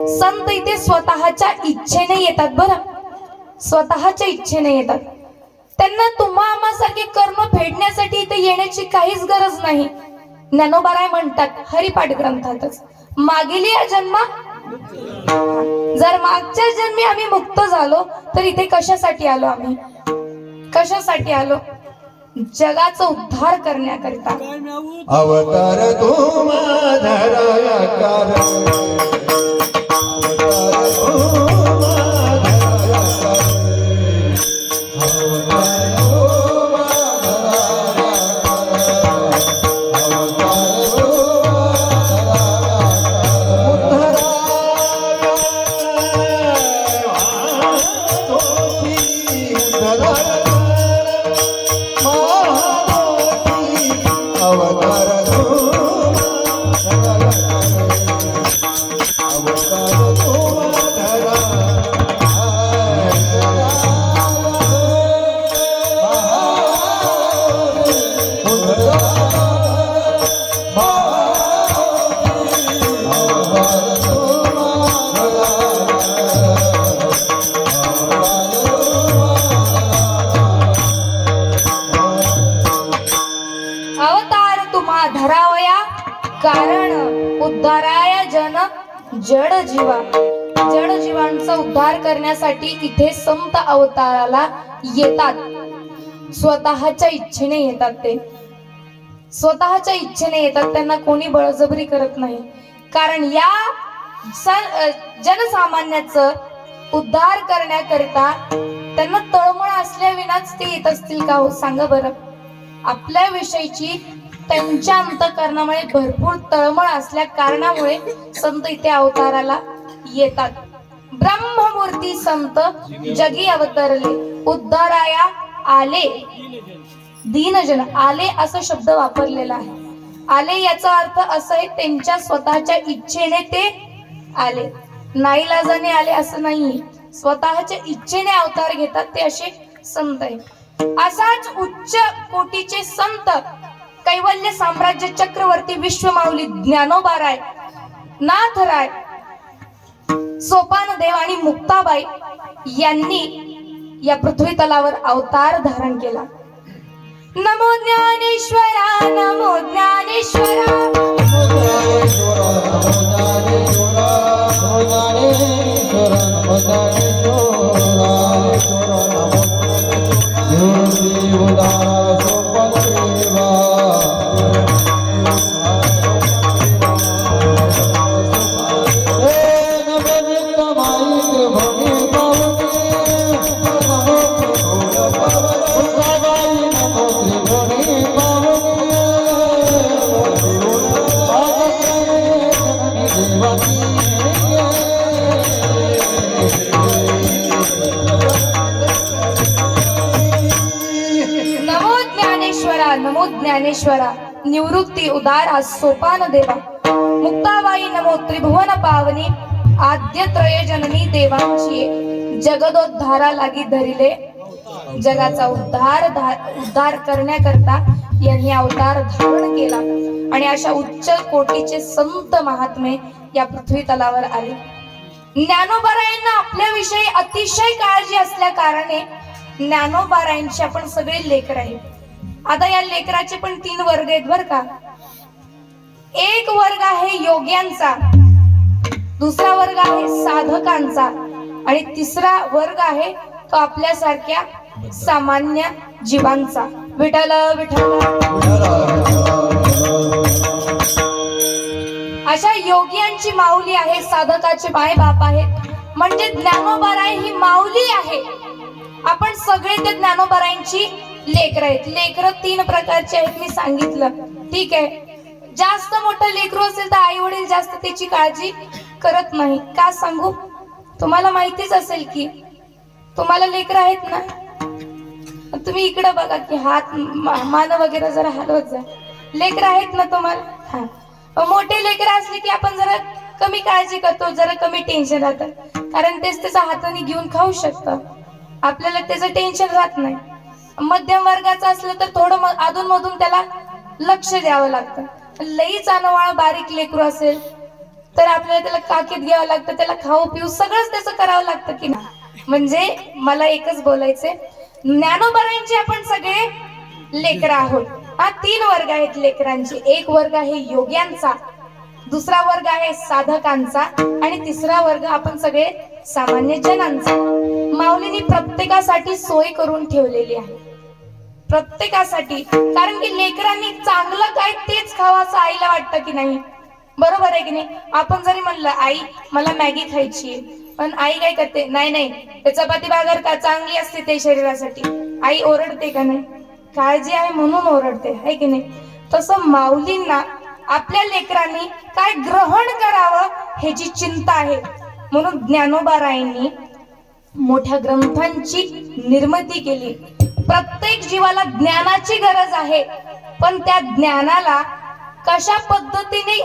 संत इथे स्वतःच्या इच्छेने येतात बरं, स्वतःच्या इच्छेने येतात. त्यांना तुम्हा आम्हासारखे कर्म फेडण्यासाठी इथे येण्याची काहीच गरज नाही. ज्ञानोबाराय म्हणतात हरिपाठ ग्रंथातच, मागील या जन्मा जर मागच्या जन्मी आम्ही मुक्त झालो तर इथे कशासाठी आलो? आम्ही कशासाठी आलो? जगाचा उद्धार करण्याकरिता. अवतार तू माझा रायाकार, कारण उद्धाराय जन जड जीवा. जड जीवांचा उद्धार करण्यासाठी इथे संत अवताराला येतात. स्वतःच्या इच्छेने येतात, ते स्वतःच्या इच्छेने येतात. त्यांना कोणी बळजबरी करत नाही. कारण या जनसामान्याचं उद्धार करण्याकरिता त्यांना तळमळ असल्याविनाच ते येत असतील का हो? सांगा बरं. आपल्या विषयीची त्यांच्या अंतःकरणामुळे भरपूर तळमळ असल्या कारणामुळे संत इथे अवताराला येतात. ब्रह्ममूर्ती संत जगी अवतरले, उद्धाराया आले. दीनजन आले असा शब्द वापरलेला आहे. आले याचा अर्थ असा आहे, त्यांच्या स्वतःच्या इच्छेने ते आले, नाईलाजाने आले असं नाही. स्वतःच्या इच्छेने अवतार घेतात ते असे संत आहे. असाच उच्च कोटीचे संत कैवल्य साम्राज्य चक्रवर्ती विश्वमाऊली ज्ञानोबाराय, नाथराय, सोपानदेव आणि मुक्ताबाई यांनी या पृथ्वी तलावर अवतार धारण केला. नमो ज्ञानेश्वरा, नमो ज्ञानेश्वरा, नमो ज्ञानेश्वरा, निवृत्ती उदारा सोपान देवा, मुक्ताबाई नमो त्रिभुवन पावनी, आद्य त्रय जननी देवांची जगदोद्धारा लागी धरिले. जगाचा उद्धार करण्याकरता यांनी अवतार धारण केला. आणि अशा उच्च कोटीचे संत महात्मे या पृथ्वी तलावर आले. ज्ञानोबारायांना आपल्याविषयी अतिशय काळजी असल्या कारणे ज्ञानोबारायांचे आपण सगळे लेकर आहेत. आता या लेकराचे पण 3 वर्ग आहेत बर का. एक वर्ग आहे योग्यांचा, दुसरा वर्ग आहे साधकांचा, आणि तिसरा वर्ग आहे तो आपल्यासारख्या सामान्य जीवांचा. विठ्ठल विठ्ठल. अशा योग्यांची माऊली आहे, साधकाचे माय बाप आहेत. म्हणजे ज्ञानोबाराय ही माऊली आहे. आपण सगळे ते ज्ञानोबारायांची लेकर आहेत. लेकर 3 प्रकारचे आहेत मी सांगितलं, ठीक आहे. जास्त मोठं लेकरू असेल तर आई वडील जास्त त्याची काळजी करत नाही. का सांगू? तुम्हाला माहितीच असेल की तुम्हाला लेकर आहेत ना, तुम्ही इकडे बघा की हात मान वगैरे जरा हलवत जा. लेकर आहेत ना तुम्हाला. हा, मोठे लेकर असले की आपण जरा कमी काळजी करतो, जरा कमी टेन्शन राहतं. कारण तेच त्याच्या हाताने घेऊन खाऊ शकतं, आपल्याला त्याचं टेन्शन राहत नाही. मध्यम वर्गाचं असलं तर थोडं अधून मधून त्याला लक्ष द्यावं लागतं. लईच अनवाळ बारीक लेकरू असेल तर आपल्याला त्याला काकेत घ्यावं लागतं, त्याला खाऊ पिऊ सगळंच त्याचं करावं लागतं की नाही. म्हणजे मला एकच बोलायचंय, ज्ञानोबारायांचे आपण सगळे लेकर आहोत. हा 3 वर्ग आहेत लेकरांचे. एक वर्ग आहे योग्यांचा, दुसरा वर्ग आहे साधकांचा आणि तिसरा वर्ग आपण सगळे सामान्य जनांचा. माऊलींनी प्रत्येकासाठी सोय करून ठेवलेली आहे, प्रत्येकासाठी. कारण की लेकरांनी चांगलं काय तेच खावं असं आईला वाटतं की नाही, बरोबर आहे की नाही. आपण जरी म्हणलं आई मला मॅगी खायची, पण आई काय करते, नाही नाही ते चपाती भाकर का चांगली असते ते शरीरासाठी. आई ओरडते का नाही, काळजी आहे म्हणून ओरडते, आहे की नाही. तसं माऊलींना आपल्या लेकरांनी काय ग्रहण करावं ह्याची चिंता आहे. म्हणून ज्ञानोबारायांनी मोठ्या ग्रंथांची निर्मिती केली. प्रत्येक जीवाला ज्ञानाची गरज आहे, पण त्या ज्ञानाला कशा पद्धतीने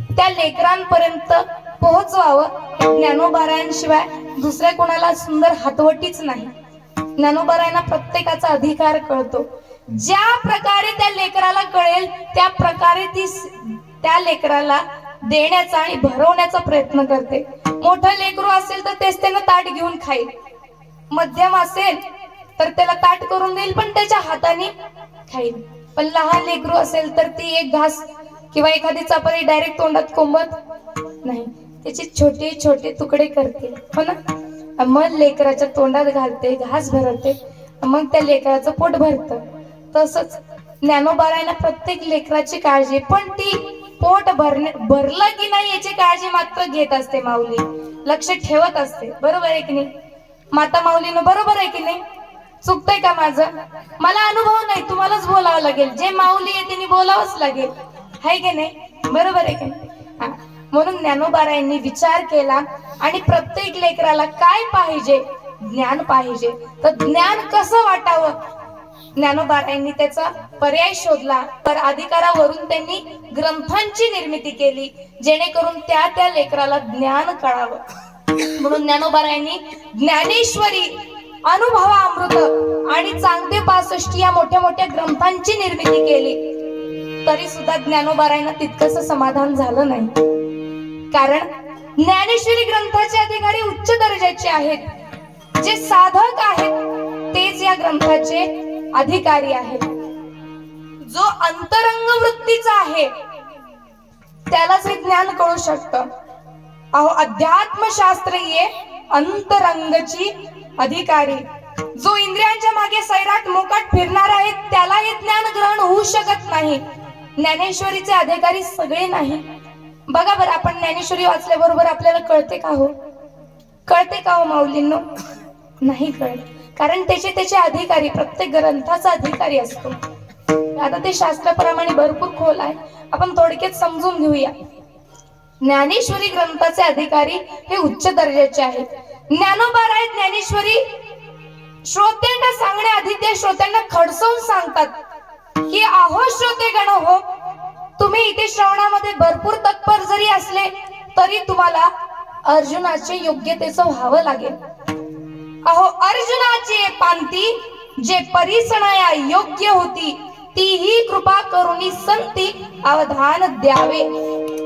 त्या लेकरांपर्यंत पोहोचवावं, ज्ञानोबारायांशिवाय दुसऱ्या कोणाला सुंदर हातवटीच नाही. ज्ञानोबारायांना प्रत्येकाचा अधिकार कळतो. ज्या प्रकारे त्या लेकराला कळेल त्या प्रकारे ती त्या लेकराला देण्याचा आणि भरवण्याचा प्रयत्न करते. मोठं लेकरू असेल तर तेच त्यानं ताट घेऊन खाईल, मध्यम असेल तर त्याला ताट करून देईल पण त्याच्या हाताने खाईल. पण लहान लेकरू असेल तर ती एक घास किंवा एखादी चपाती डायरेक्ट तोंडात कोंबत नाही, त्याचे छोटे छोटे तुकडे करते, हो ना. मग लेकराच्या तोंडात घालते, घास भरवते, मग त्या लेकराचं पोट भरतं. तसंच ज्ञानोबारायांना प्रत्येक लेकराची काळजी, पण ती पोट भरलं की नाही याची काळजी मात्र घेत असते माऊली, लक्ष ठेवत असते. बरोबर आहे की नाही माता माऊलीनं, बरोबर आहे की नाही. चुकतंय का माझं? मला अनुभव नाही, तुम्हालाच बोलावं लागेल. जे माऊली आहे तिने बोलावंच लागेल, आहे की नाही, बरोबर आहे की नाही. म्हणून ज्ञानोबारायांनी विचार केला आणि प्रत्येक लेकराला काय पाहिजे, ज्ञान पाहिजे. तर ज्ञान कसं वाटावं, ज्ञानोबारायांनी त्याचा पर्याय शोधला. तर अधिकारावरून त्यांनी ग्रंथांची निर्मिती केली, जेणेकरून त्या त्या लेकराला ज्ञान कळावं. म्हणून ज्ञानोबारायांनी ज्ञानेश्वरी, अनुभवामृत आणि चांगदेव 65 या मोठ्या मोठ्या ग्रंथांची निर्मिती केली. तरी सुद्धा ज्ञानोबारायांना तितकंसं समाधान झालं नाही. कारण ज्ञानेश्वरी ग्रंथाचे अधिकारी उच्च दर्जाचे आहेत, जे साधक आहेत तेच या ग्रंथाचे अधिकारी आहेत. जो अंतरंग वृत्तीचा आहे त्यालाच हे ज्ञान कळू शकतं. अहो अध्यात्मशास्त्रीय अंतरंगची अधिकारी, जो इंद्रियांच्या मागे सैराट मोकाट फिरणार आहे त्याला हे ज्ञान ग्रहण होऊ शकत नाही. ज्ञानेश्वरीचे अधिकारी सगळे नाही. बघा बरं, आपण ज्ञानेश्वरी वाचल्याबरोबर आपल्याला कळते का हो, कळते का हो माऊलींनो, नाही कळत. कारण त्याचे अधिकारी, प्रत्येक ग्रंथाचा अधिकारी असतो. आता ते शास्त्राप्रमाणे भरपूर खोल आहे, आपण थोडक्यात समजून घेऊया. ज्ञानेश्वरी ग्रंथाचे अधिकारी हे उच्च दर्जाचे आहेत. ज्ञानोबाराय ज्ञानेश्वरी श्रोत्यांना सांगण्याआधी ते श्रोत्यांना खडसवून सांगतात की अहो श्रोते गण हो, तुम्ही इथे श्रवणामध्ये भरपूर तत्पर जरी असले तरी तुम्हाला अर्जुनाचे योग्यतेचं व्हावं लागेल. अहो अर्जुनाची पांती जे परिसणाया योग्य होती तीही कृपा करुणी संती अवधान द्यावे.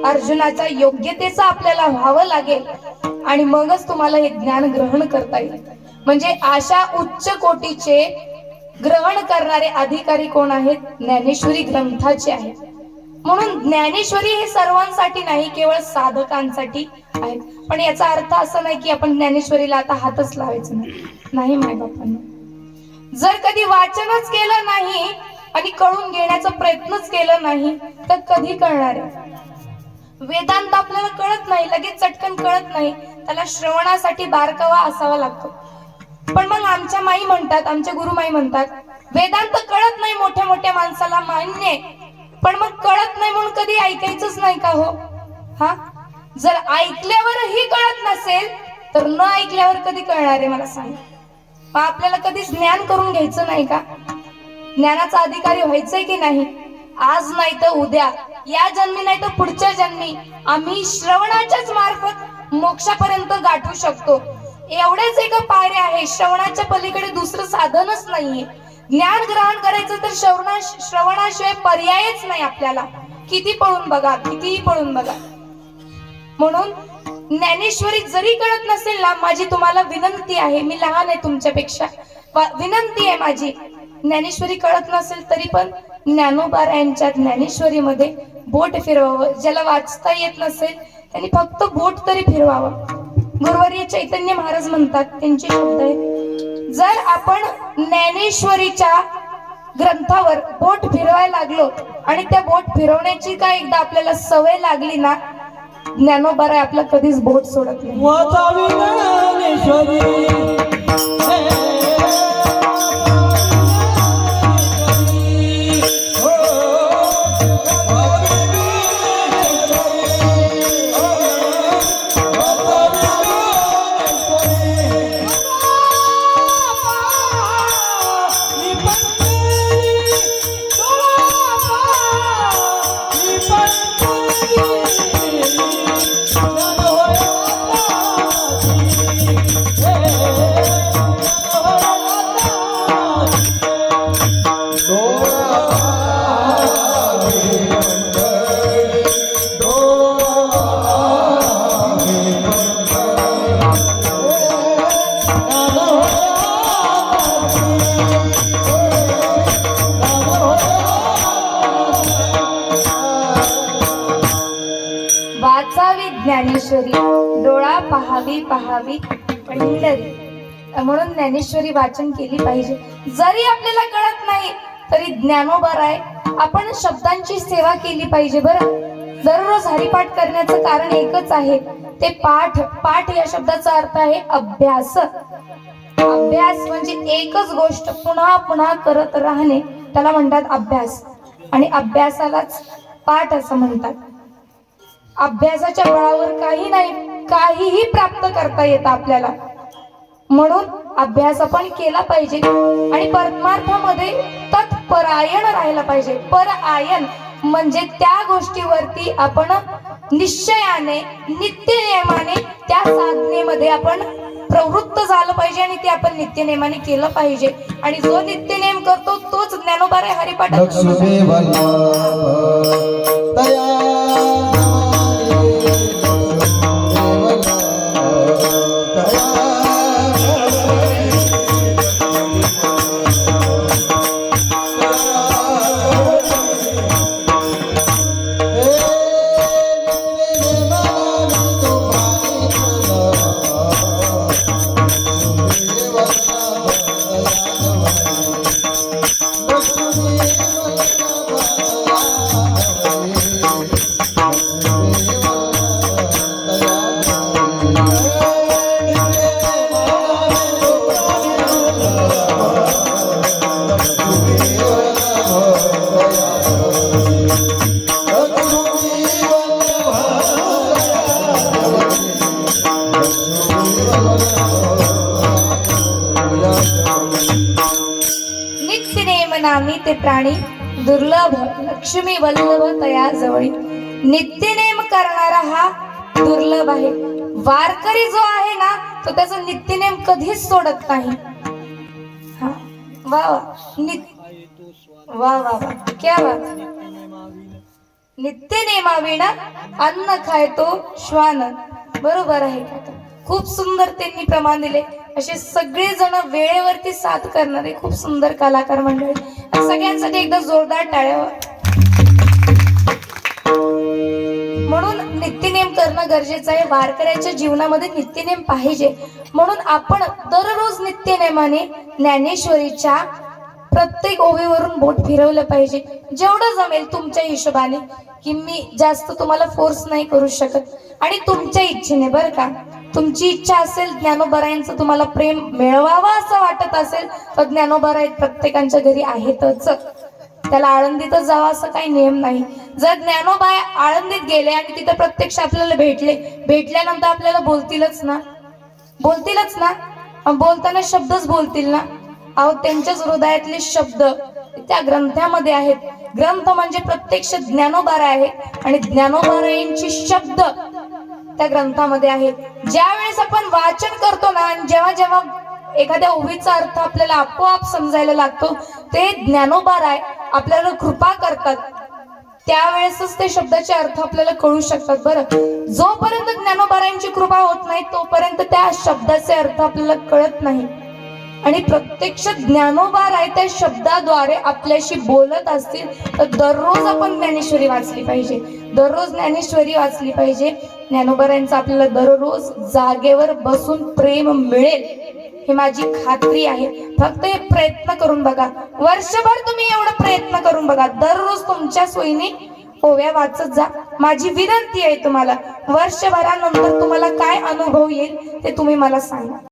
अर्जुनाच्या योग्यतेचं आपल्याला व्हावं लागेल आणि मगच तुम्हाला हे ज्ञान ग्रहण करता येईल. म्हणजे अशा उच्च कोटीचे ग्रहण करणारे अधिकारी कोण आहेत? ज्ञानेश्वरी ग्रंथाचे आहेत. म्हणून ज्ञानेश्वरी हे सर्वांसाठी नाही, केवळ साधकांसाठी आहेत. पण याचा अर्थ असा नाही की आपण ज्ञानेश्वरीला आता हातच लावायचं नाही. माय बापांना, जर कधी वाचनच केलं नाही आणि कळून घेण्याचा प्रयत्नच केला नाही तर कधी कळणार आहे? वेदांत आपल्याला कळत नाही, लगेच चटकन कळत नाही, त्याला श्रवणासाठी बारकावा असावा लागतो. पण मग आमच्या माई म्हणतात, आमच्या गुरुमाई म्हणतात, वेदांत कळत नाही मोठ्या मोठ्या माणसाला, मान्य, पण मग कळत नाही म्हणून कधी ऐकायचंच नाही का हो? हा, जर ऐकल्यावरही कळत नसेल तर न ऐकल्यावर कधी कळणार आहे मला सांग? मग आपल्याला कधी ज्ञान करून घ्यायचं नाही का? ज्ञानाचा अधिकारी व्हायचंय की नाही? आज नाही तर उद्या, या जन्मी नाही तर पुढच्या जन्मी आम्ही श्रवणाच्याच मार्फत मोक्षापर्यंत गाठू शकतो. एवढेच एक पायऱ्या आहे, श्रवणाच्या पलीकडे दुसरं साधनच नाहीये. ज्ञान ग्रहण करायचं तर श्रवणाशिवाय पर्यायच नाही आपल्याला. किती पळून बघा, कितीही पळून बघा. म्हणून ज्ञानेश्वरी जरी कळत नसेल ना, माझी तुम्हाला विनंती आहे, मी लहान आहे तुमच्यापेक्षा, विनंती आहे माझी, ज्ञानेश्वरी कळत नसेल तरी पण ज्ञानोबारायांच्या ज्ञानेश्वरीमध्ये बोट फिरवावं. ज्याला वाचता येत नसेल त्यांनी फक्त बोट तरी फिरवावं. गुरुवर्य चैतन्य महाराज म्हणतात, त्यांचे शब्द आहेत, जर आपण ज्ञानेश्वरीच्या ग्रंथावर बोट फिरवायला लागलो आणि त्या बोट फिरवण्याची का एकदा आपल्याला सवय लागली ना, ज्ञानोबाराय आपलं कधीच बोट सोडत नाही. वाचावी ज्ञानेश्वरी वाचावी ज्ञानेश्वरी, डोळा पहावी पहावी पंढरी. म्हणून ज्ञानेश्वरी वाचन केली पाहिजे. जरी आपल्याला कळत नाही तरी ज्ञानोबाराय आपण शब्दांची सेवा केली पाहिजे. बरं, दररोज हरिपाठ करण्याचं कारण एकच आहे, ते पाठ. पाठ या शब्दाचा अर्थ आहे अभ्यास. अभ्यास म्हणजे एकच गोष्ट पुन्हा पुन्हा करत राहणे, त्याला म्हणतात अभ्यास. आणि अभ्यासालाच पाठ असं म्हणतात. अभ्यासाच्या बळावर काही नाही, काहीही प्राप्त करता येतं आपल्याला. म्हणून अभ्यास आपण केला पाहिजे आणि परमार्थामध्ये तत्परायण राहायला पाहिजे. परायण म्हणजे त्या गोष्टीवरती आपण निश्चयाने, नित्यनेमाने त्या साधनेमध्ये आपण प्रवृत्त झालं पाहिजे आणि ते आपण नित्यनेमाने केलं पाहिजे. आणि जो नित्यनेम करतो तोच ज्ञानोबाराय हरिपाठात लक्ष्मी वल्लभ तया नामी ते प्राणी दुर्लभ, लक्ष्मी वल्लभ तया जवळी. नित्यनेम करणारा हा दुर्लभ आहे. वारकरी जो आहे ना, तो त्याचा नित्यनेम कधीच सोडत नाही. हा, वा वा, वा वा वा, क्या बात. नित्यनेमाविना अन्न खायतो श्वान. बरोबर आहे का? खूप सुंदर त्यांनी प्रमाण दिले. असे सगळे जण वेळेवरती साथ करणारे खूप सुंदर कलाकार मंडळी. सगळ्यांसाठी एकदा जोरदार टाळ्या. म्हणून नित्यनेम करणं गरजेचं आहे. वारकऱ्याच्या जीवनामध्ये नित्यनेम पाहिजे. म्हणून आपण दररोज नित्यनेमाने ज्ञानेश्वरीच्या प्रत्येक ओवीवरून बोट फिरवलं पाहिजे. जेवढं जमेल तुमच्या हिशोबाने, की मी जास्त तुम्हाला फोर्स नाही करू शकत. आणि तुमच्या इच्छेने, बरं का, तुमची इच्छा असेल ज्ञानोबारायांचं तुम्हाला प्रेम मिळवावं असं वाटत असेल तर ज्ञानोबाराय प्रत्येकांच्या घरी आहेतच. त्याला आळंदीतच जावं असं काही नियम नाही. जर ज्ञानोबा आळंदीत गेले आणि तिथे प्रत्यक्ष आपल्याला भेटल्यानंतर आपल्याला बोलतीलच ना, बोलतीलच ना. बोलताना शब्दच बोलतील ना. अहो, त्यांच्याच हृदयातले शब्द त्या ग्रंथामध्ये आहेत. ग्रंथ म्हणजे प्रत्यक्ष ज्ञानोबाराय आहे आणि ज्ञानोबारायांची शब्द त्या ग्रंथामध्ये आहेत. ज्या वेळेस आपण वाचन करतो ना, आणि जेव्हा जेव्हा एखाद्या ओवीचा अर्थ आपल्याला आपोआप समजायला लागतो, ते ज्ञानोबाराय आपल्याला कृपा करतात. त्यावेळेसच ते शब्दाचे अर्थ आपल्याला कळू शकतात. बरं, जोपर्यंत ज्ञानोबारायांची कृपा होत नाही तोपर्यंत त्या शब्दाचे अर्थ आपल्याला कळत नाही. आणि प्रत्यक्ष ज्ञानोबा राय त्या शब्दाद्वारे आपल्याशी बोलत असतील तर दररोज आपण ज्ञानेश्वरी वाचली पाहिजे, दररोज ज्ञानेश्वरी वाचली पाहिजे. ज्ञानोबारायांचं आपल्याला दररोज जागेवर बसून प्रेम मिळेल हे माझी खात्री आहे. फक्त हे प्रयत्न करून बघा, वर्षभर तुम्ही एवढा प्रयत्न करून बघा, दररोज तुमच्या सोयीने ओव्या वाचत जा. माझी विनंती आहे तुम्हाला, वर्षभरानंतर तुम्हाला काय अनुभव येईल ते तुम्ही मला सांगा.